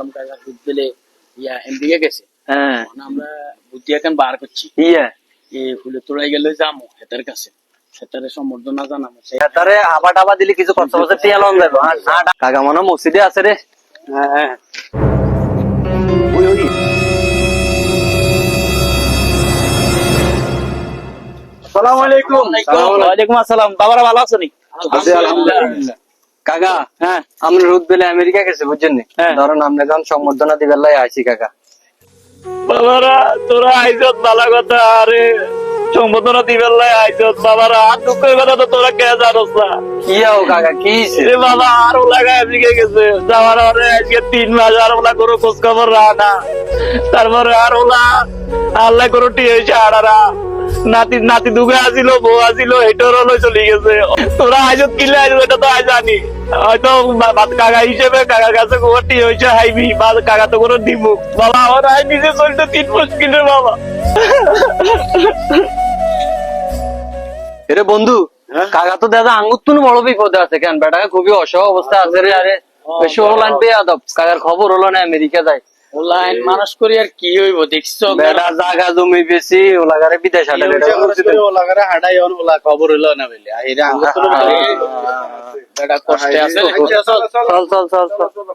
বুদ্ধলে MDK গেছে। হ্যাঁ আমরা বুদ্ধি এখন বার করছি। ফুলে তোলাই গেলে যাবো হেতার কাছে, হেতারে সম্বর্ধনা জানাবো। তারে আবা টাবা দিলে কিছু কষ্ট করছে টিয়া লন যাবো। কাকা মনে মসজিদে আছে রে। হ্যাঁ আসসালামু আলাইকুম। ওয়ালাইকুম আসসালাম। বাবারা ভালো আছো নি? আলহামদুলিল্লাহ। কাকা হ্যাঁ আমরা রোদ বেলে আমেরিকা গেছে বুঝছেন নি? হ্যাঁ। ধরুন আমরা যখন সম্বর্ধনা দিবার লাই আইছি কাকা। বাবারা তোরা আইজত ভালো কথা, আরে সম্বোধনা দিবেন লাই আইজত বাবারা, আর দুঃখের কথা তো তোরা কে জানোস না। কি হও কাকা কি হইছে? রে বাবা আর ওলা গায়ে দিকে গেছে যাওয়ার পরে আজকে 3 মাস আর ওলা কোনো খোঁজ খবর রাখা, তারপরে আর ওলা আল্লাহ কোনো টিয়ে হয়েছে আড়ারা নাতি নাতি দুগে আসিল বউ আসিল এটার হলো চলে গেছে। তোরা আজত কিলে আইজ এটা তো আজ জানি, হয়তো কাকা হিসেবে কাকার কাছে কোনো টিয়ে হয়েছে হাইবি বা কাকা তো কোনো দিব বাবা। আমার আই নিজে চলতে 3 মুশকিল রে বাবা। এরে বন্ধু কাকা তো দাদা আঙ্গুর তুন বড় বিপদে আছে কেন বেটাকে খুবই অসহায় অবস্থা আছে রে। আরে বেশি ওলান পেয়ে আদব কাকার খবর হলো না আমেরিকা যায়। ওলাইন মানুষ করি আর কি হইব দেখছো বেটা জায়গা জমি বেশি ওলাগারে বিদেশ হাঁটালে ওলাগারে হাডাই ওলা খবর হইলো না বলে আইরা আঙ্গুর বেটা কষ্টে আছে। চল চল চল চল